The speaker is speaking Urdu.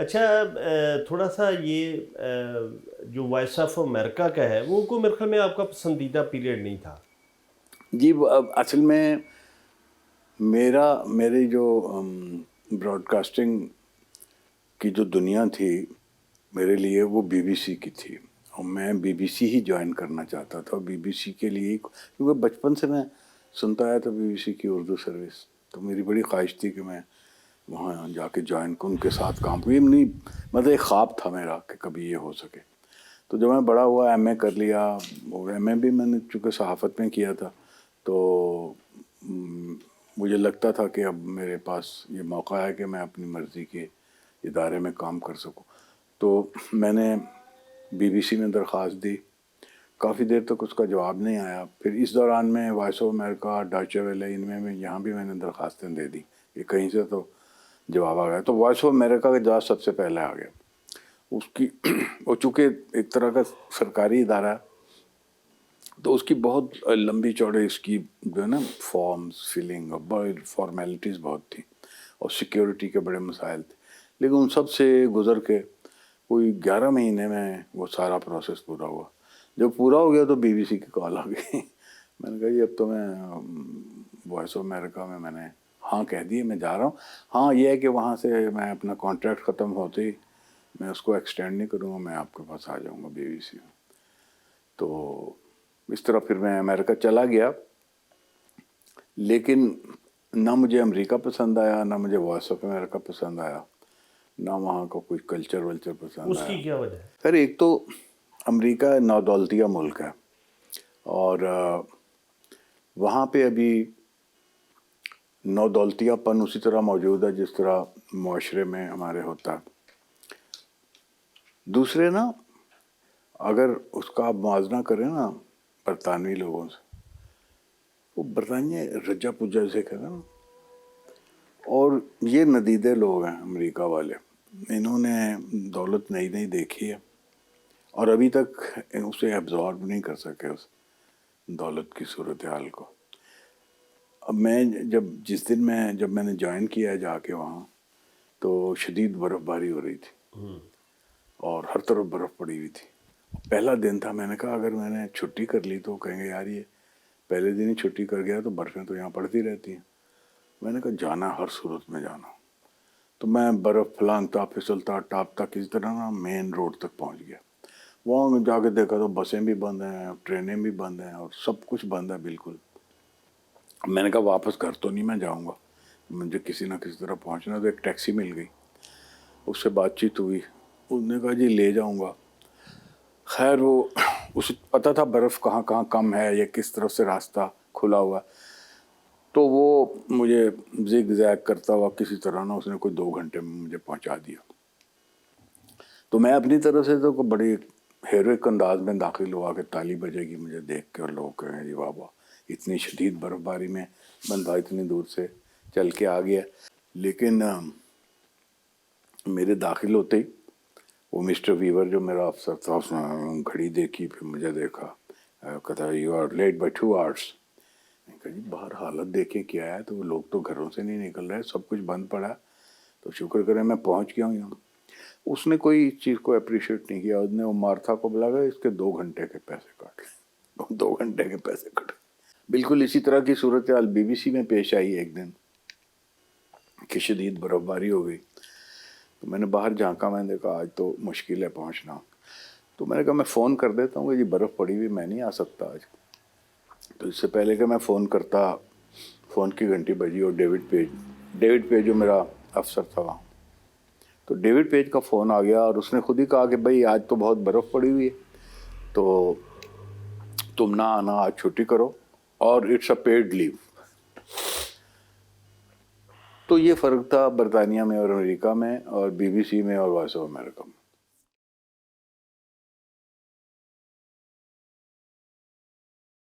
اچھا تھوڑا سا یہ جو وائس آف امریکہ کا ہے وہ کوئی میرے خیال میں آپ کا پسندیدہ پیریڈ نہیں تھا. جی اصل میں میری جو براڈ کاسٹنگ کی جو دنیا تھی میرے لیے وہ بی بی سی کی تھی، اور میں بی بی سی ہی جوائن کرنا چاہتا تھا. بی بی سی کے لیے کیونکہ بچپن سے میں سنتا آیا تھا بی بی سی کی اردو سروس، تو میری بڑی خواہش تھی کہ میں وہاں جا کے جوائن کروں، ان کے ساتھ کام کروں. یہ نہیں مطلب ایک خواب تھا میرا کہ کبھی یہ ہو سکے. تو جب میں بڑا ہوا ایم اے کر لیا، ایم اے بھی میں نے چونکہ صحافت میں کیا تھا تو مجھے لگتا تھا کہ اب میرے پاس یہ موقع ہے کہ میں اپنی مرضی کے ادارے میں کام کر سکوں. تو میں نے بی بی سی میں درخواست دی، کافی دیر تک اس کا جواب نہیں آیا. پھر اس دوران میں وائس آف امریکہ، ڈاچے ویلے، ان میں یہاں بھی میں نے درخواستیں دے دی کہ کہیں سے تو جواب آ گیا. تو وائس آف امریکہ کا جواب سب سے پہلے آ گیا. اس کی وہ چونکہ ایک طرح کا سرکاری ادارہ تو اس کی بہت لمبی چوڑے اس کی جو ہے نا فارمز فلنگ اور بڑی فارمیلٹیز بہت تھیں، اور سیکیورٹی کے بڑے مسائل تھے. لیکن ان سب سے گزر کے کوئی 11 مہینے میں وہ سارا پروسیس پورا ہوا. جب پورا ہو گیا تو بی بی سی کی کال آ گئی. میں نے کہا جی اب تو میں وائس آف امریکہ میں نے ہاں کہہ دی، میں جا رہا ہوں. ہاں یہ ہے کہ وہاں سے میں اپنا کانٹریکٹ ختم ہوتے ہی میں اس کو ایکسٹینڈ نہیں کروں گا، میں آپ کے پاس آ جاؤں گا بی بی سی میں. تو اس طرح پھر میں امریکہ چلا گیا. لیکن نہ مجھے امریکہ پسند آیا، نہ مجھے وائس آف امریکہ پسند آیا، نہ وہاں کا کوئی کلچر ولچر پسند اس آیا. کی کیا وجہ ہے؟ خیر ایک تو امریکہ نودولتیہ ملک ہے، اور وہاں پہ ابھی نودولتیہ پن اسی طرح موجود ہے جس طرح معاشرے میں ہمارے ہوتا ہے. دوسرے نا اگر اس کا آپ موازنہ کریں نا برطانوی لوگوں سے، وہ برطانیہ رجا پجا سے کہنا نا، اور یہ ندیدے لوگ ہیں امریکہ والے. انہوں نے دولت نئی نئی دیکھی ہے اور ابھی تک اسے ایبزارب نہیں کر سکے اس دولت کی صورتحال کو. اب میں جب میں نے جوائن کیا جا کے وہاں تو شدید برف باری ہو رہی تھی اور ہر طرف برف پڑی ہوئی تھی. پہلا دن تھا، میں نے کہا اگر میں نے چھٹی کر لی تو کہیں گے یار یہ پہلے دن ہی چھٹی کر گیا، تو برفیں تو یہاں پڑتی رہتی ہیں. میں نے کہا جانا ہر صورت میں جانا. تو میں برف پھلانگتا پھسلتا ٹاپتا کسی طرح نا مین روڈ تک پہنچ گیا. وہاں جا کے دیکھا تو بسیں بھی بند ہیں، ٹرینیں بھی بند ہیں، اور سب کچھ بند ہے بالکل. میں نے کہا واپس گھر تو نہیں میں جاؤں گا، مجھے کسی نہ کسی طرح پہنچنا. تو ایک ٹیکسی مل گئی، اس سے بات چیت ہوئی، اس نے کہا جی لے جاؤں گا. خیر وہ اسے پتہ تھا برف کہاں کہاں کم ہے یا کس طرف سے راستہ کھلا ہوا، تو وہ مجھے زگ زیگ کرتا ہوا کسی طرح نا اس نے کوئی 2 گھنٹے میں مجھے پہنچا دیا. تو میں اپنی طرف سے تو بڑی ہیروئک انداز میں داخل ہوا کہ تالی بجے گی مجھے دیکھ کے اور لوگ کہیں جی واہ واہ اتنی شدید برف باری میں بندہ اتنی دور سے چل کے آ گیا. لیکن میرے داخل ہوتے ہی وہ مسٹر ویور جو میرا افسر تھا اس نے گھڑی دیکھی، پھر مجھے دیکھا، کہتا you are late by 2 hours. میں کہا جی باہر حالت دیکھیں کیا ہے، تو وہ لوگ تو گھروں سے نہیں نکل رہے، سب کچھ بند پڑا ہے، تو شکر کریں میں پہنچ گیا ہوں یہاں. اس نے کوئی اس چیز کو اپریشیٹ نہیں کیا. اس نے وہ مارتھا کو بلا گیا، اس کے 2 گھنٹے کے پیسے کاٹ لے. 2 گھنٹے کے پیسے کٹ. بالکل اسی طرح کی صورتحال بی بی سی میں پیش آئی ایک دن کہ شدید برف باری ہو گئی. تو میں نے باہر جھانکا، میں نے دیکھا آج تو مشکل ہے پہنچنا. تو میں نے کہا میں فون کر دیتا ہوں کہ جی برف پڑی ہوئی میں نہیں آ سکتا آج. تو اس سے پہلے کہ میں فون کرتا فون کی گھنٹی بجی اور ڈیوڈ پیج جو میرا افسر تھا وہاں، تو ڈیوڈ پیج کا فون آ گیا اور اس نے خود ہی کہا کہ بھائی آج تو بہت برف پڑی ہوئی ہے تو تم نہ آنا، آج چھٹی کرو اور اٹس اے پیڈ لیو. تو یہ فرق تھا برطانیہ میں اور امریکہ میں اور بی بی سی میں اور وائس آف امریکہ میں.